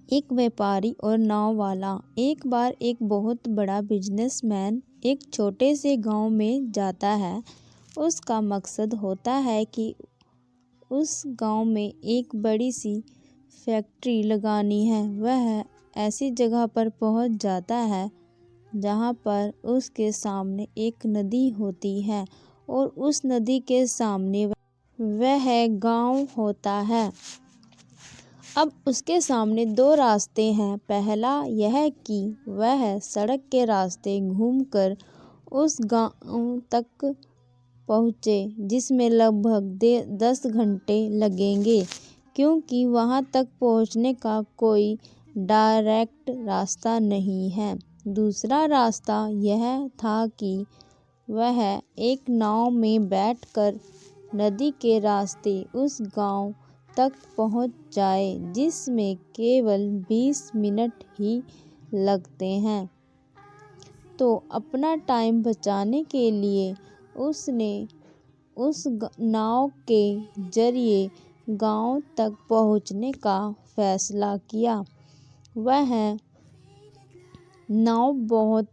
एक व्यापारी और नाव वाला। एक बार एक बहुत बड़ा बिजनेसमैन एक छोटे से गांव में जाता है। उसका मकसद होता है कि उस गांव में एक बड़ी सी फैक्ट्री लगानी है। वह ऐसी जगह पर पहुंच जाता है जहां पर उसके सामने एक नदी होती है और उस नदी के सामने वह गांव होता है। अब उसके सामने दो रास्ते हैं। पहला यह कि वह सड़क के रास्ते घूमकर उस गांव तक पहुँचे, जिसमें लगभग 10 घंटे लगेंगे, क्योंकि वहां तक पहुंचने का कोई डायरेक्ट रास्ता नहीं है। दूसरा रास्ता यह था कि वह एक नाव में बैठकर नदी के रास्ते उस गांव तक पहुंच जाए, जिसमें केवल 20 मिनट ही लगते हैं। तो अपना टाइम बचाने के लिए उसने उस नाव के जरिए गांव तक पहुंचने का फैसला किया। वह नाव बहुत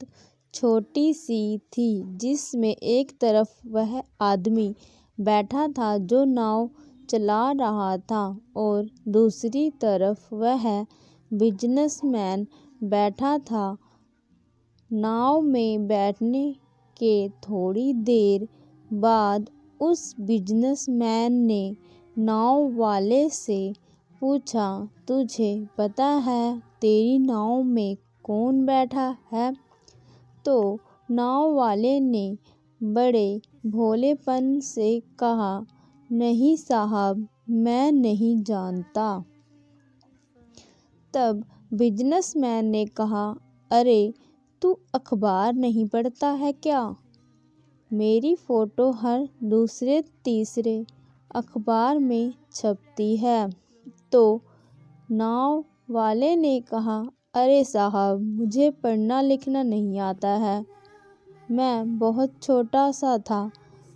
छोटी सी थी, जिसमें एक तरफ वह आदमी बैठा था जो नाव चला रहा था और दूसरी तरफ वह बिजनेसमैन बैठा था। नाव में बैठने के थोड़ी देर बाद उस बिजनेसमैन ने नाव वाले से पूछा, तुझे पता है तेरी नाव में कौन बैठा है? तो नाव वाले ने बड़े भोलेपन से कहा, नहीं साहब, मैं नहीं जानता। तब बिजनेसमैन ने कहा, अरे तू अखबार नहीं पढ़ता है क्या? मेरी फोटो हर दूसरे तीसरे अखबार में छपती है। तो नाव वाले ने कहा, अरे साहब, मुझे पढ़ना लिखना नहीं आता है। मैं बहुत छोटा सा था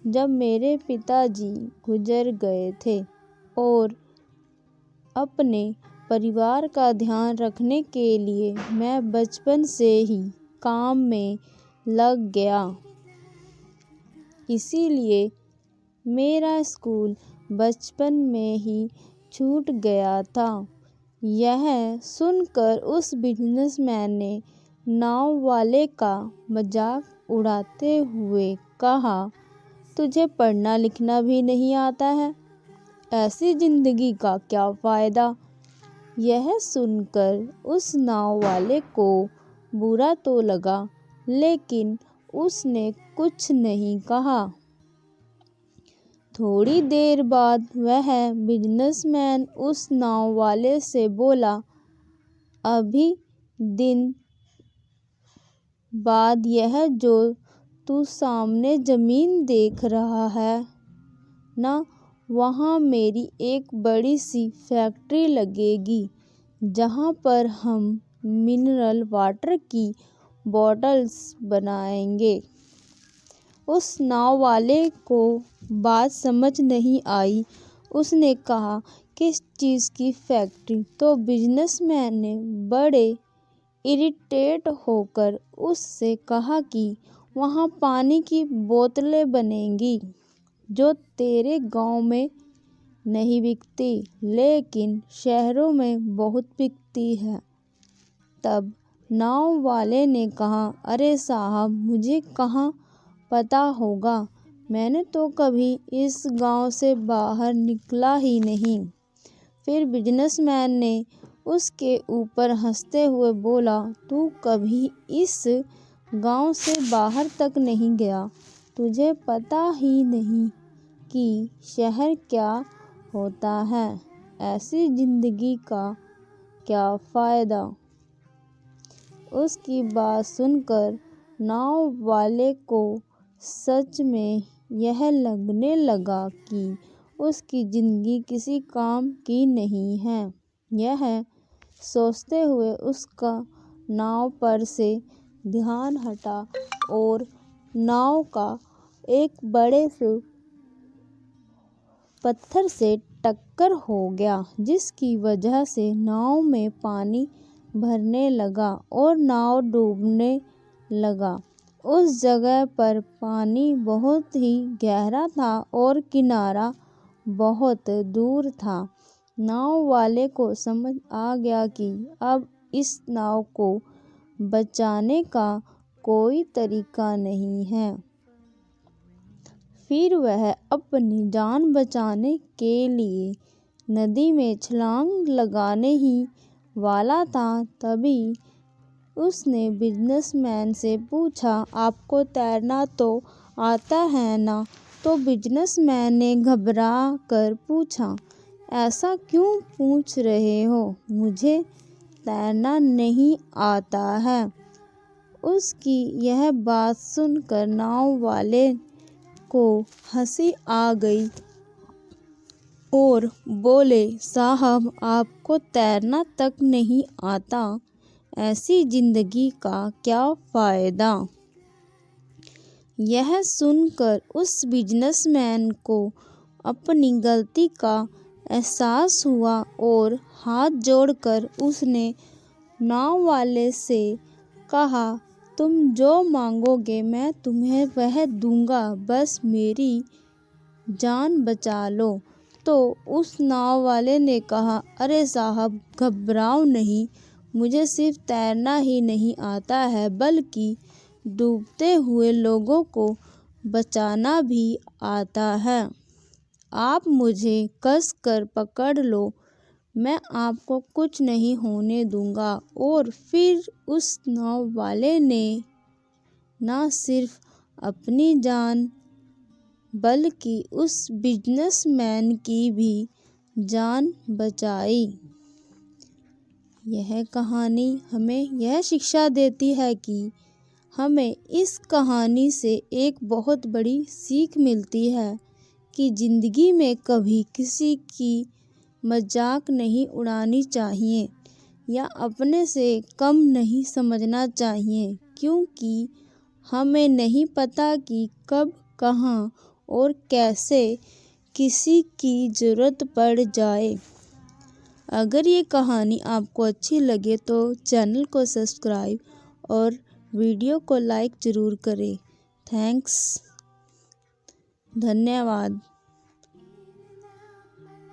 जब मेरे पिताजी गुजर गए थे और अपने परिवार का ध्यान रखने के लिए मैं बचपन से ही काम में लग गया। इसीलिए मेरा स्कूल बचपन में ही छूट गया था। यह सुनकर उस बिजनेसमैन ने नाव वाले का मजाक उड़ाते हुए कहा, तुझे पढ़ना लिखना भी नहीं आता है? ऐसी जिंदगी का क्या फायदा? यह सुनकर उस नाव वाले को बुरा तो लगा, लेकिन उसने कुछ नहीं कहा। थोड़ी देर बाद वह बिजनेसमैन उस नाव वाले से बोला, अभी दिन बाद यह जो तू सामने जमीन देख रहा है ना, वहाँ मेरी एक बड़ी सी फैक्ट्री लगेगी, जहाँ पर हम मिनरल वाटर की बॉटल्स बनाएंगे। उस नाव वाले को बात समझ नहीं आई। उसने कहा, किस चीज़ की फैक्ट्री? तो बिजनेसमैन ने बड़े इरिटेट होकर उससे कहा कि वहाँ पानी की बोतलें बनेंगी, जो तेरे गांव में नहीं बिकती, लेकिन शहरों में बहुत बिकती है। तब नाव वाले ने कहा, अरे साहब, मुझे कहाँ पता होगा, मैंने तो कभी इस गांव से बाहर निकला ही नहीं। फिर बिजनेसमैन ने उसके ऊपर हंसते हुए बोला, तू कभी इस गांव से बाहर तक नहीं गया, तुझे पता ही नहीं कि शहर क्या होता है। ऐसी जिंदगी का क्या फायदा? उसकी बात सुनकर नाव वाले को सच में यह लगने लगा कि उसकी जिंदगी किसी काम की नहीं है। यह सोचते हुए उसका नाव पर से ध्यान हटा और नाव का एक बड़े से पत्थर से टक्कर हो गया, जिसकी वजह से नाव में पानी भरने लगा और नाव डूबने लगा। उस जगह पर पानी बहुत ही गहरा था और किनारा बहुत दूर था। नाव वाले को समझ आ गया कि अब इस नाव को बचाने का कोई तरीका नहीं है। फिर वह अपनी जान बचाने के लिए नदी में छलांग लगाने ही वाला था, तभी उसने बिजनेसमैन से पूछा, आपको तैरना तो आता है ना? तो बिजनेसमैन ने घबरा कर पूछा, ऐसा क्यों पूछ रहे हो? मुझे तैरना नहीं आता है। उसकी यह बात सुनकर नाव वाले को हंसी आ गई और बोले, साहब आपको तैरना तक नहीं आता, ऐसी जिंदगी का क्या फ़ायदा? यह सुनकर उस बिजनेसमैन को अपनी गलती का एहसास हुआ और हाथ जोड़कर उसने नाव वाले से कहा, तुम जो मांगोगे मैं तुम्हें वह दूंगा, बस मेरी जान बचा लो। तो उस नाव वाले ने कहा, अरे साहब घबराओ नहीं, मुझे सिर्फ तैरना ही नहीं आता है, बल्कि डूबते हुए लोगों को बचाना भी आता है। आप मुझे कस कर पकड़ लो, मैं आपको कुछ नहीं होने दूंगा। और फिर उस नाव वाले ने न सिर्फ अपनी जान बल्कि उस बिजनेसमैन की भी जान बचाई। यह कहानी हमें यह शिक्षा देती है कि हमें इस कहानी से एक बहुत बड़ी सीख मिलती है कि ज़िंदगी में कभी किसी की मजाक नहीं उड़ानी चाहिए या अपने से कम नहीं समझना चाहिए, क्योंकि हमें नहीं पता कि कब, कहाँ और कैसे किसी की ज़रूरत पड़ जाए। अगर ये कहानी आपको अच्छी लगे तो चैनल को सब्सक्राइब और वीडियो को लाइक ज़रूर करें। थैंक्स, धन्यवाद।